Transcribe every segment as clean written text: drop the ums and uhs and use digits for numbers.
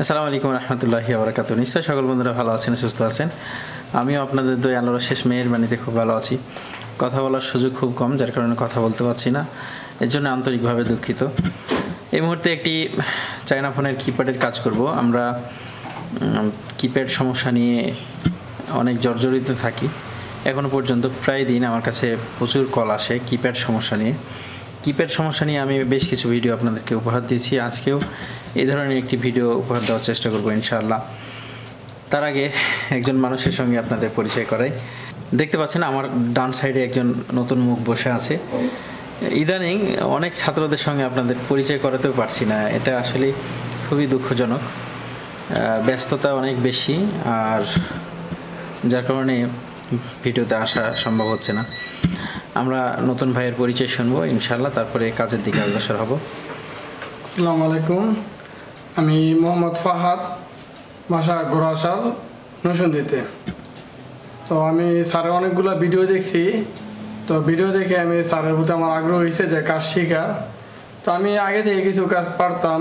আসসালামু আলাইকুম রহমতুল্লাহি ওয়া বারাকাতুহু। নিশ্চয় সকল বন্ধুরা ভালো আছেন, সুস্থ আছেন। আমিও আপনাদের দয়া আল্লাহর শেষ মেহেরবানিতে খুব ভালো আছি। কথা বলার সুযোগ খুব কম, যার কারণে কথা বলতে পারছি না, এর জন্য আন্তরিকভাবে দুঃখিত। এই মুহূর্তে একটি চায়না ফোনের কিপ্যাডের কাজ করব। আমরা কিপ্যাড সমস্যা নিয়ে অনেক জর্জরিত থাকি। এখনও পর্যন্ত প্রায় দিন আমার কাছে প্রচুর কল আসে কিপ্যাড সমস্যা নিয়ে। কিপ্যাড সমস্যা নিয়ে আমি বেশ কিছু ভিডিও আপনাদেরকে উপহার দিয়েছি। আজকেও এই ধরনের একটি ভিডিও উপহার দেওয়ার চেষ্টা করব ইনশাআল্লাহ। তার আগে একজন মানুষের সঙ্গে আপনাদের পরিচয় করাই। দেখতে পাচ্ছেন আমার ডান সাইডে একজন নতুন মুখ বসে আছে। ইদানিং অনেক ছাত্রদের সঙ্গে আপনাদের পরিচয় করাতেও পারছি না, এটা আসলে খুবই দুঃখজনক। ব্যস্ততা অনেক বেশি, আর যার কারণে ভিডিওতে আসা সম্ভব হচ্ছে না। আমরা নতুন ভাইয়ের পরিচয় শুনবো ইনশাআল্লাহ, তারপরে কাজের দিকে অগ্রসর হব। আসসালামু আলাইকুম, আমি মোহাম্মদ ফাহাদ, বাসা গোরাশাল নরসিংদীতে। তো আমি স্যারের অনেকগুলো ভিডিও দেখছি। তো ভিডিও দেখে আমি স্যারের প্রতি আমার আগ্রহ হয়েছে যে কাজ শেখার। তো আমি আগে থেকে কিছু কাজ পারতাম,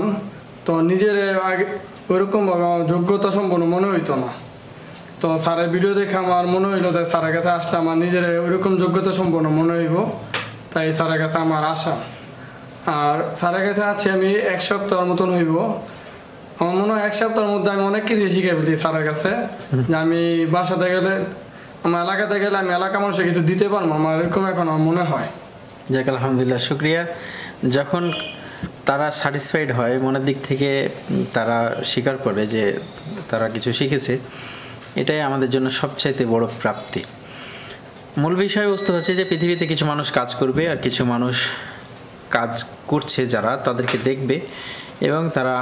তো নিজের আগে ওইরকমভাবে আমার যোগ্যতা সম্পন্ন মনে হইতো না। তো স্যারের ভিডিও দেখে আমার মনে হইলো যে স্যারের কাছে আসলে আমার নিজের ওইরকম যোগ্যতা সম্পন্ন মনে হইব, তাই স্যারের কাছে আমার আশা। আর স্যারের কাছে আছি আমি 1 সপ্তাহের মতন হইব। আমার মনে হয় 1 সপ্তাহের মধ্যে আমি অনেক কিছু শিখে ফেলছি স্যারের কাছে, যে আমি বাসাতে গেলে, আমার এলাকাতে গেলে আমি এলাকা মানুষের কিছু দিতে পারবো, আমার এরকম এখন আমার মনে হয়। যাক আলহামদুলিল্লাহ, শুক্রিয়া। যখন তারা স্যাটিসফাইড হয়, মনের দিক থেকে তারা স্বীকার করে যে তারা কিছু শিখেছে, এটাই আমাদের জন্য সবচাইতে বড় প্রাপ্তি। মূল বিষয়বস্তু হচ্ছে যে পৃথিবীতে কিছু মানুষ কাজ করবে, আর কিছু মানুষ কাজ করছে যারা, তাদেরকে দেখবে এবং তারা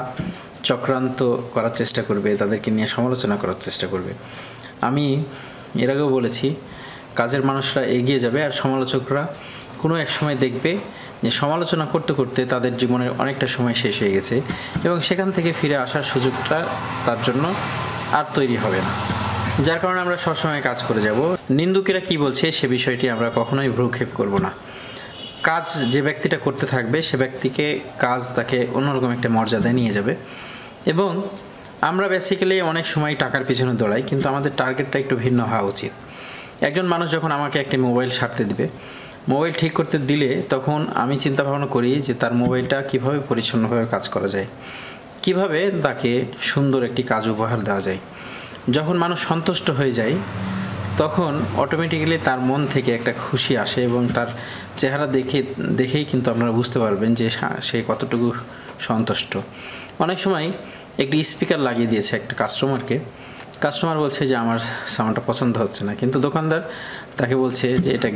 চক্রান্ত করার চেষ্টা করবে, তাদেরকে নিয়ে সমালোচনা করার চেষ্টা করবে। আমি এর আগেও বলেছি, কাজের মানুষরা এগিয়ে যাবে, আর সমালোচকরা কোনো এক সময় দেখবে যে সমালোচনা করতে করতে তাদের জীবনের অনেকটা সময় শেষ হয়ে গেছে, এবং সেখান থেকে ফিরে আসার সুযোগটা তার জন্য আর তৈরি হবে না। যার কারণে আমরা সবসময় কাজ করে যাব। নিন্দুকেরা কি বলছে সে বিষয়টি আমরা কখনোই ভ্রুক্ষেপ করব না। কাজ যে ব্যক্তিটা করতে থাকবে, সে ব্যক্তিকে কাজ তাকে অন্যরকম একটা মর্যাদায় নিয়ে যাবে। এবং আমরা বেসিক্যালি অনেক সময় টাকার পিছনে দৌড়াই, কিন্তু আমাদের টার্গেটটা একটু ভিন্ন হওয়া উচিত। একজন মানুষ যখন আমাকে একটি মোবাইল সারতে দিবে, মোবাইল ঠিক করতে দিলে, তখন আমি চিন্তা ভাবনা করি যে তার মোবাইলটা কীভাবে পরিচ্ছন্নভাবে কাজ করা যায়, কিভাবে তাকে সুন্দর একটি কাজ উপহার দেওয়া যায়। যখন মানুষ সন্তুষ্ট হয়ে যায়, তখন অটোমেটিক্যালি তার মন থেকে একটা খুশি আসে, এবং তার চেহারা দেখেই কিন্তু আপনারা বুঝতে পারবেন যে সে কতটুকু সন্তুষ্ট। অনেক সময় একটি স্পিকার লাগিয়ে দিয়েছে একটা কাস্টমারকে, কাস্টমার বলছে যে আমার সাউন্ডটা পছন্দ হচ্ছে না, কিন্তু দোকানদার তাকে বলছে যে এটা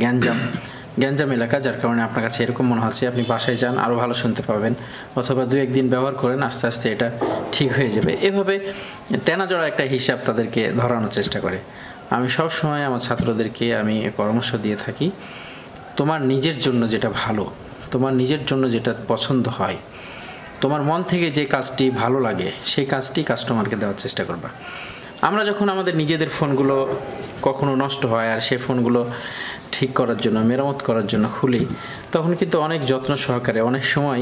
গ্যাঞ্জাম এলাকা, যার কারণে আপনার কাছে এরকম মনে হচ্ছে, আপনি বাসায় যান, আরও ভালো শুনতে পাবেন, অথবা 2-1 দিন ব্যবহার করেন, আস্তে আস্তে এটা ঠিক হয়ে যাবে। এভাবে তেনাজোড়া একটা হিসাব তাদেরকে ধরানোর চেষ্টা করে। আমি সব সময় আমার ছাত্রদেরকে আমি পরামর্শ দিয়ে থাকি, তোমার নিজের জন্য যেটা ভালো, তোমার নিজের জন্য যেটা পছন্দ হয়, তোমার মন থেকে যে কাজটি ভালো লাগে, সেই কাজটি কাস্টমারকে দেওয়ার চেষ্টা করবা। আমরা যখন আমাদের নিজেদের ফোনগুলো কখনো নষ্ট হয়, আর সেই ফোনগুলো ঠিক করার জন্য, মেরামত করার জন্য খুলি, তখন কিন্তু অনেক যত্ন সহকারে, অনেক সময়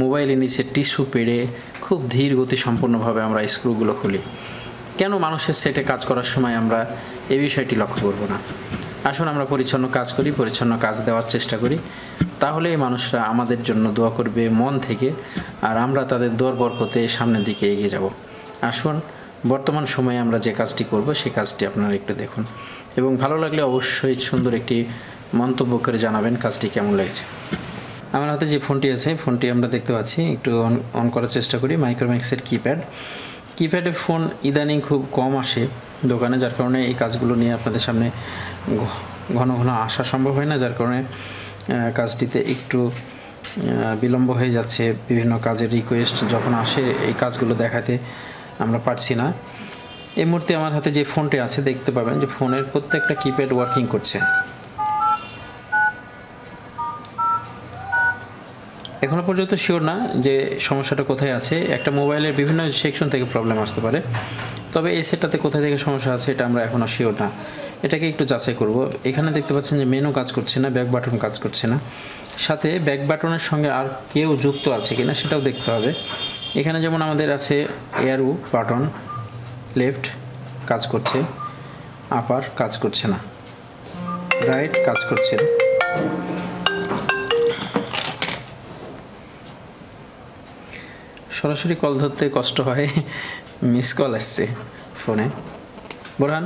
মোবাইলের নিচে টিস্যু পেড়ে খুব ধীর গতি সম্পূর্ণভাবে আমরা স্ক্রুগুলো খুলি। কেন মানুষের সেটে কাজ করার সময় আমরা এই বিষয়টি লক্ষ্য করব না? আসুন আমরা পরিচ্ছন্ন কাজ করি, পরিচ্ছন্ন কাজ দেওয়ার চেষ্টা করি, তাহলেই মানুষরা আমাদের জন্য দোয়া করবে মন থেকে, আর আমরা তাদের দোয়ার বরকতে সামনের দিকে এগিয়ে যাব। আসুন বর্তমান সময়ে আমরা যে কাজটি করব, সেই কাজটি আপনারা একটু দেখুন, এবং ভালো লাগলে অবশ্যই সুন্দর একটি মন্তব্য করে জানাবেন কাজটি কেমন লেগেছে। আমার হাতে যে ফোনটি আছে, ফোনটি আমরা দেখতে পাচ্ছি, একটু অন করার চেষ্টা করি। মাইক্রোম্যাক্সের কিপ্যাডের ফোন ইদানিং খুব কম আসে দোকানে, যার কারণে এই কাজগুলো নিয়ে আপনাদের সামনে ঘন ঘন আসা সম্ভব হয় না, যার কারণে কাজটিতে একটু বিলম্ব হয়ে যাচ্ছে। বিভিন্ন কাজের রিকোয়েস্ট যখন আসে, এই কাজগুলো দেখাতে আমরা পারছি না। এই মুহূর্তে আমার হাতে যে ফোনটি আছে, দেখতে পাবেন যে ফোনের প্রত্যেকটা কিপ্যাড ওয়ার্কিং করছে। এখনও পর্যন্ত শিওর না যে সমস্যাটা কোথায় আছে। একটা মোবাইলের বিভিন্ন সেকশন থেকে প্রবলেম আসতে পারে, তবে এই সেটটাতে কোথায় থেকে সমস্যা আছে এটা আমরা এখনও শিওর না। এটাকে একটু যাচাই করব। এখানে দেখতে পাচ্ছেন যে মেনু কাজ করছে না, ব্যাক বাটন কাজ করছে না, সাথে ব্যাক বাটনের সঙ্গে আর কেউ যুক্ত আছে কিনা সেটাও দেখতে হবে। এখানে যেমন আমাদের আছে এয়ারু বাটন, লেফট কাজ করছে, আপার কাজ করছে না, রাইট কাজ করছে। সরাসরি কল ধরতে কষ্ট হয়, মিস কল আসছে ফোনে। বোরহান,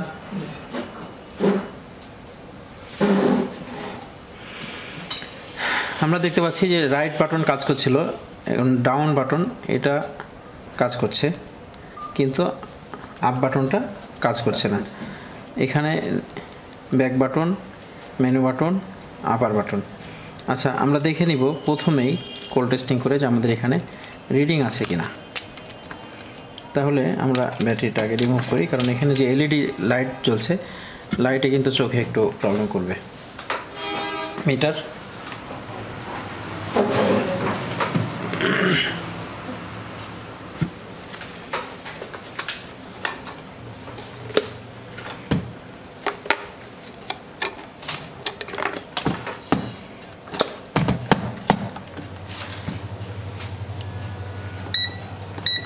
আমরা দেখতে পাচ্ছি যে রাইট বাটন কাজ করছিল, এখন ডাউন বাটন এটা কাজ করছে, কিন্তু আপ বাটনটা কাজ করছে না। এখানে ব্যাক বাটন, মেনু বাটন, আপার বাটন। আচ্ছা, আমরা দেখে নিব প্রথমেই কল টেস্টিং করে যে আমাদের এখানে রিডিং আছে কিনা। তাহলে আমরা ব্যাটারিটা আগে রিমুভ করি, কারণ এখানে যে এলইডি লাইট জ্বলছে, লাইটে কিন্তু চোখে একটু প্রবলেম করবে। মিটার,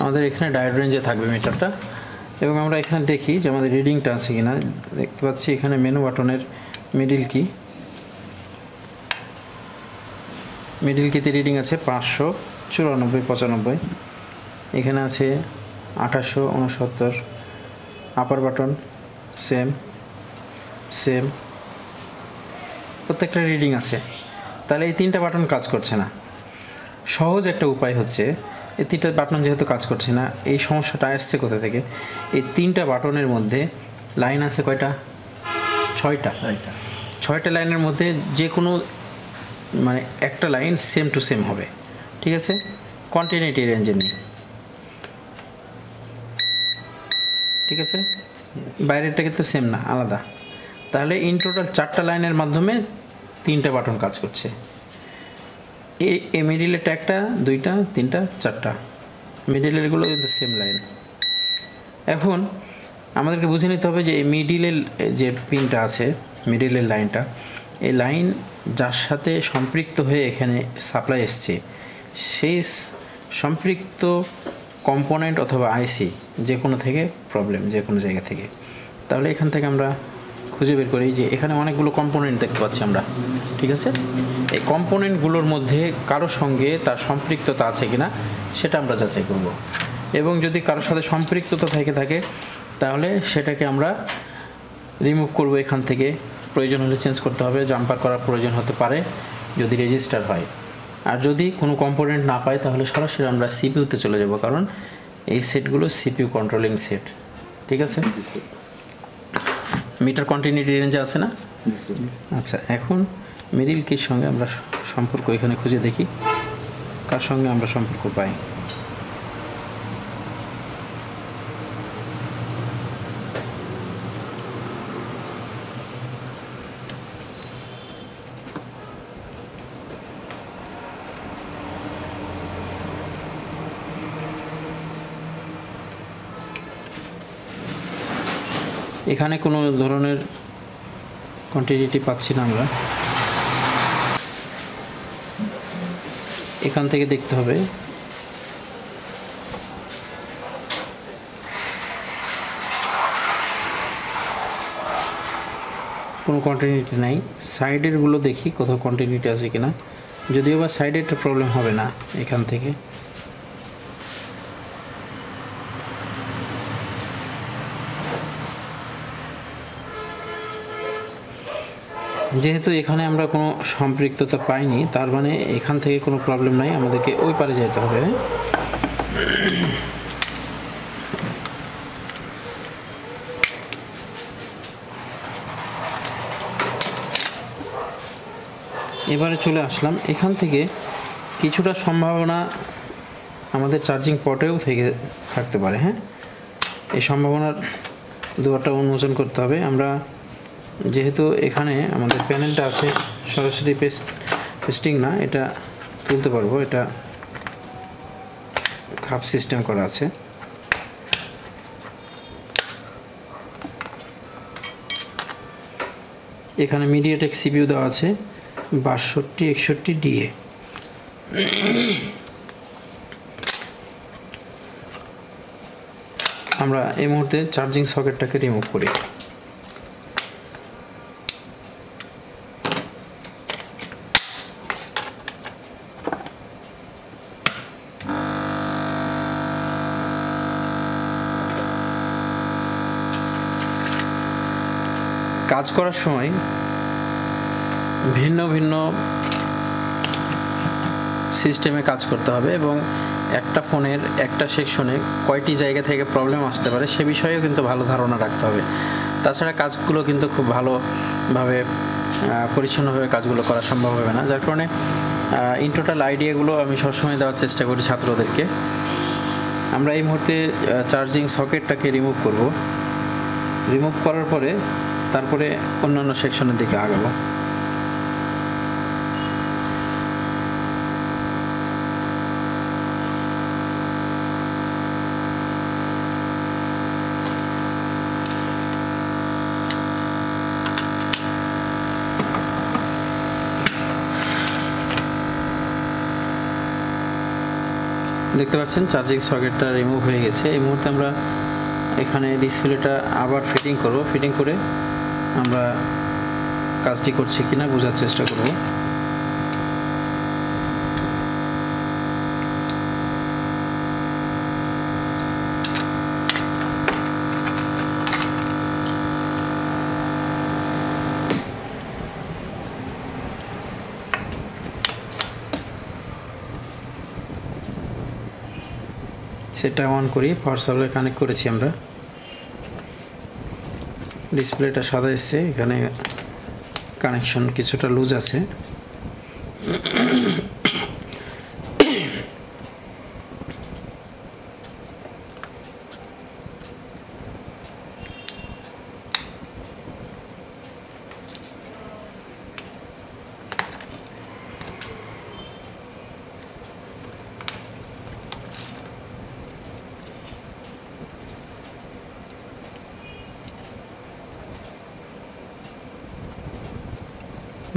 আমাদের এখানে ডায়োড রেঞ্জে থাকবে মিটারটা, এবং আমরা এখানে দেখি যে আমাদের রিডিংটা আছে কিনা। দেখতে পাচ্ছি এখানে মেনু বাটনের মিডিল কিতে রিডিং আছে 594/95। এখানে আছে 2869। আপার বাটন সেম, প্রত্যেকটা রিডিং আছে। তাহলে এই 3টা বাটন কাজ করছে না। সহজ একটা উপায় হচ্ছে, এই 3টা বাটন যেহেতু কাজ করছে না, এই সমস্যাটা আসছে কোথা থেকে? এই 3টা বাটনের মধ্যে লাইন আছে কয়টা? 6টা লাইনের মধ্যে যে কোনো মানে একটা লাইন সেম টু সেম হবে, ঠিক আছে? কন্টিনিউটি রেঞ্জে নেই, ঠিক আছে? বাইরেরটা কিন্তু সেম না, আলাদা। তাহলে ইন টোটাল 4টা লাইনের মাধ্যমে 3টা বাটন কাজ করছে। এই মিডিলেরটা 1টা 2টা 3টা 4টা, মিডিলেরগুলো কিন্তু সেম লাইন। এখন আমাদেরকে বুঝে নিতে হবে যে এই মিডিলের যে পিনটা আছে, মিডিলের লাইনটা, এই লাইন যার সাথে সম্পৃক্ত হয়ে এখানে সাপ্লাই এসছে, সেই সম্পৃক্ত কম্পোনেন্ট অথবা আইসি যে কোনো থেকে প্রবলেম, যে কোনো জায়গা থেকে। তাহলে এখান থেকে আমরা খুঁজে বের করি যে এখানে অনেকগুলো কম্পোনেন্ট দেখতে পাচ্ছি আমরা, ঠিক আছে? এই কম্পোনেন্টগুলোর মধ্যে কারো সঙ্গে তার সম্পৃক্ততা আছে কিনা সেটা আমরা যাচাই করব, এবং যদি কারোর সাথে সম্পৃক্ততা থেকে থাকে তাহলে সেটাকে আমরা রিমুভ করব এখান থেকে। প্রয়োজন হলে চেঞ্জ করতে হবে, জাম্পার করার প্রয়োজন হতে পারে যদি রেজিস্টার হয়। আর যদি কোনো কম্পোনেন্ট না পাই তাহলে সরাসরি আমরা সিপিইউতে চলে যাব, কারণ এই সেটগুলো সিপিইউ কন্ট্রোলিং সেট, ঠিক আছে? মিটার কন্টিনিউটি রেঞ্জে আছে না? আচ্ছা, এখন মিডিল কির সঙ্গে আমরা সম্পর্ক এখানে খুঁজে দেখি কার সঙ্গে আমরা সম্পর্ক পাই। এখানে কোনো ধরনের কন্টিনিউটি পাচ্ছি না আমরা। এখান থেকে দেখতে হবে কোনো কন্টিনিউটি নাই। সাইডেরগুলো দেখি কোথাও কন্টিনিউটি আছে কিনা, যদিও বা সাইডেরটা প্রবলেম হবে না। এখান থেকে যেহেতু এখানে আমরা কোনো সম্পৃক্ততা পাইনি, তার মানে এখান থেকে কোনো প্রবলেম নাই, আমাদেরকে ওই পারে যেতে হবে। এবারে চলে আসলাম, এখান থেকে কিছুটা সম্ভাবনা আমাদের চার্জিং পটেও থেকে থাকতে পারে। হ্যাঁ, এই সম্ভাবনার দুয়ারটা উন্মোচন করতে হবে। আমরা যেহেতু এখানে আমাদের প্যানেলটা আছে, সরাসরি পেস্টিং না, এটা তুলতে পারবো, এটা খাপ সিস্টেম করা আছে। এখানে মিডিয়াটেক সিপিইউ দেওয়া আছে 6261 DA। আমরা এই মুহূর্তে চার্জিং সকেটটাকে রিমুভ করি। কাজ করার সময় ভিন্ন ভিন্ন সিস্টেমে কাজ করতে হবে এবং একটা ফোনের একটা সেকশনে কয়টি জায়গা থেকে প্রবলেম আসতে পারে সে বিষয়েও কিন্তু ভালো ধারণা রাখতে হবে। তাছাড়া কাজগুলো কিন্তু খুব ভালোভাবে পরিচ্ছন্নভাবে কাজগুলো করা সম্ভব হবে না, যার কারণে ইন টোটাল আইডিয়াগুলো আমি সবসময় দেওয়ার চেষ্টা করি ছাত্রদেরকে। আমরা এই মুহূর্তে চার্জিং সকেটটাকে রিমুভ করব। রিমুভ করার পরে তারপরে অন্যান্য সেকশনের দিকে আগাবো। দেখতে পাচ্ছেন চার্জিং সকেটটা রিমুভ হয়ে গেছে। এই মুহূর্তে আমরা এখানে ডিসপ্লেটা আবার ফিটিং করব। ফিটিং করে আমরা কাজটি করছি কিনা বোঝার চেষ্টা করব। সেটা অন করি, পাওয়ার সাপ্লাই কানেক্ট করেছি আমরা। ডিসপ্লেটা সাদা এসছে, এখানে কানেকশন কিছুটা লুজ আছে।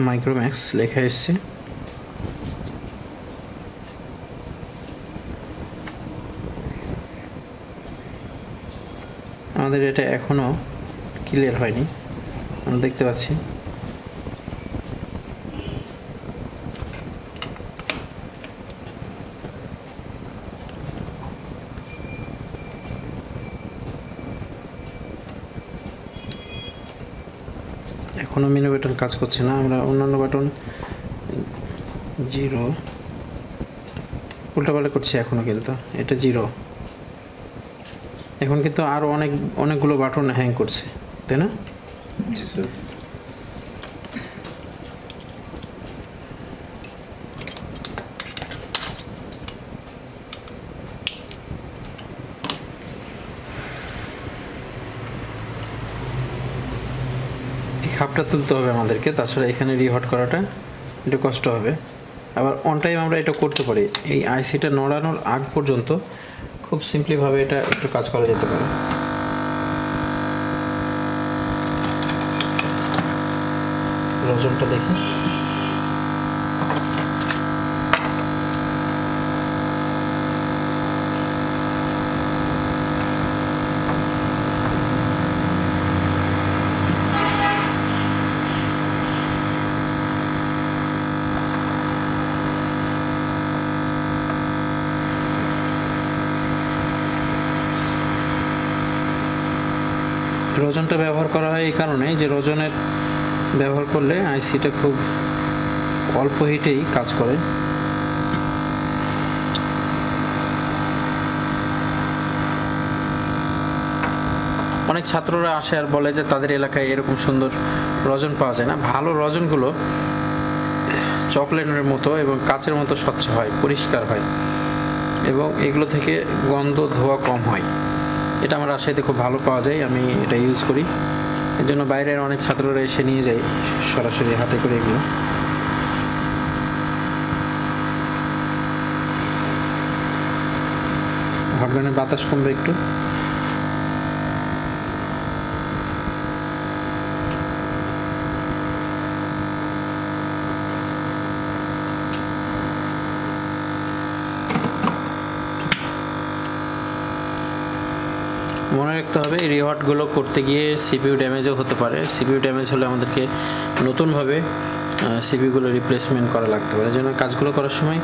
মাইক্রোম্যাক্স লেখা এসছে। আমাদের এটা এখনো ক্লিয়ার হয়নি, আমরা দেখতে পাচ্ছি। এখনো মেনু বাটন কাজ করছে না। আমরা অন্যান্য বাটন 0 উল্টাপাল্টা করছি এখনো, কিন্তু এটা 0। এখন কিন্তু আরো অনেকগুলো বাটন হ্যাং করছে, তাই না? খাপটা তুলতে হবে আমাদেরকে, তাছাড়া এখানে রিহট করাটা একটু কষ্ট হবে। আবার অন টাইম আমরা এটা করতে পারি, এই আইসিটা নড়ানোর আগ পর্যন্ত খুব সিম্পলিভাবে এটা একটু কাজ করা যেতে পারে। রজনটা দেখি। রজনটা ব্যবহার করা হয় এই কারণে যে রজনের ব্যবহার করলে আইসিটা খুব অল্প হিটেই কাজ করে। অনেক ছাত্ররা আসে আর বলে যে তাদের এলাকায় এরকম সুন্দর রজন পাওয়া যায় না। ভালো রজনগুলো চকলেটের মতো এবং কাচের মতো স্বচ্ছ হয়, পরিষ্কার হয় এবং এগুলো থেকে গন্ধ ধোঁয়া কম হয়। এটা আমার রাজশাহীতে খুব ভালো পাওয়া যায়, আমি এটা ইউজ করি। এর জন্য বাইরের অনেক ছাত্ররা এসে নিয়ে যায় সরাসরি হাতে করে এগুলো। হটগানের বাতাস কমবে একটু। মনে রাখতে হবে এই রিওয়ার্ডগুলো করতে গিয়ে সিপিইউ ড্যামেজও হতে পারে। সিপিইউ ড্যামেজ হলে আমাদেরকে নতুনভাবে সিপিইউগুলো রিপ্লেসমেন্ট করা লাগতে পারে। এই জন্য কাজগুলো করার সময়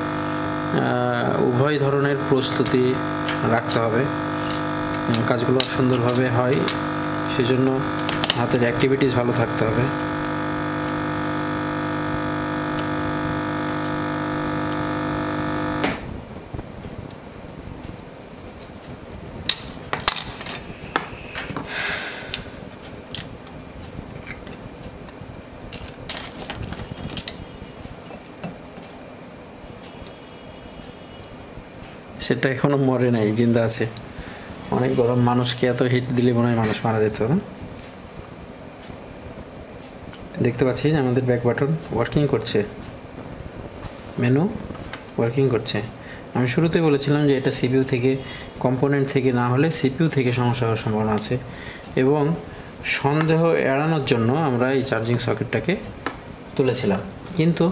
উভয় ধরনের প্রস্তুতি রাখতে হবে, কাজগুলো সুন্দরভাবে হয় সেজন্য হাতের অ্যাক্টিভিটিস ভালো থাকতে হবে। সেটা এখনো মরে নাই, জিন্দা আছে। অনেক গরম, মানুষকে এত হিট দিলে মনে হয় মানুষ মারা যেত। দেখতে পাচ্ছি যে আমাদের ব্যাক বাটন ওয়ার্কিং করছে, মেনু ওয়ার্কিং করছে। আমি শুরুতেই বলেছিলাম যে এটা সিপিইউ থেকে, কম্পোনেন্ট থেকে না হলে সিপিইউ থেকে সমস্যা হওয়ার সম্ভাবনা আছে, এবং সন্দেহ এড়ানোর জন্য আমরা এই চার্জিং সকেটটাকে তুলেছিলাম। কিন্তু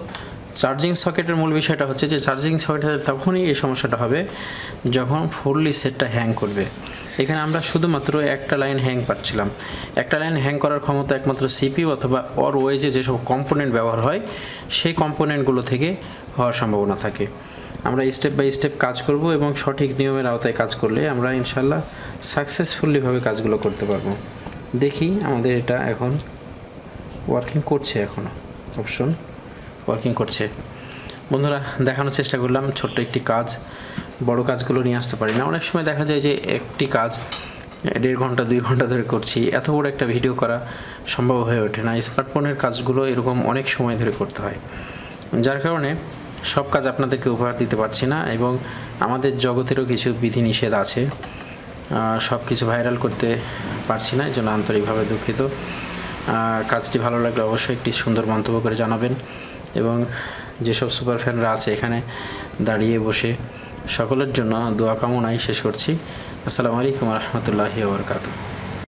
চার্জিং সকেটের মূল বিষয়টা হচ্ছে যে চার্জিং সকেটে তখনই এই সমস্যাটা হবে যখন ফুললি সেটটা হ্যাং করবে। এখানে আমরা শুধুমাত্র একটা লাইন হ্যাং পাচ্ছিলাম। একটা লাইন হ্যাং করার ক্ষমতা একমাত্র সিপিইউ অথবা অর ওয়েজে যেসব কম্পোনেন্ট ব্যবহার হয় সেই কম্পোনেন্টগুলো থেকে হওয়ার সম্ভাবনা থাকে। আমরা স্টেপ বাই স্টেপ কাজ করব এবং সঠিক নিয়মের আওতায় কাজ করলে আমরা ইনশাল্লাহ সাকসেসফুলিভাবে কাজগুলো করতে পারবো। দেখি আমাদের এটা এখন ওয়ার্কিং করছে, এখনও অপশন ওয়ার্কিং করছে। বন্ধুরা, দেখানোর চেষ্টা করলাম ছোট্ট একটি কাজ, বড় কাজগুলো নিয়ে আসতে পারি না। অনেক সময় দেখা যায় যে একটি কাজ 1.5 ঘন্টা 2 ঘন্টা ধরে করছি, এত বড় একটা ভিডিও করা সম্ভব হয়ে ওঠে না। স্মার্টফোনের কাজগুলো এরকম অনেক সময় ধরে করতে হয়, যার কারণে সব কাজ আপনাদেরকে উপহার দিতে পারছি না, এবং আমাদের জগতেরও কিছু বিধিনিষেধ আছে, সব কিছু ভাইরাল করতে পারছি না। এই জন্য আন্তরিকভাবে দুঃখিত। কাজটি ভালো লাগলে অবশ্যই একটি সুন্দর মন্তব্য করে জানাবেন, এবং যেসব সুপার ফ্যানরা আছে এখানে দাঁড়িয়ে বসে সকলের জন্য দোয়া কামনায় শেষ করছি। আসসালামু আলাইকুম ওয়া রাহমাতুল্লাহি ওয়া বারাকাতুহু।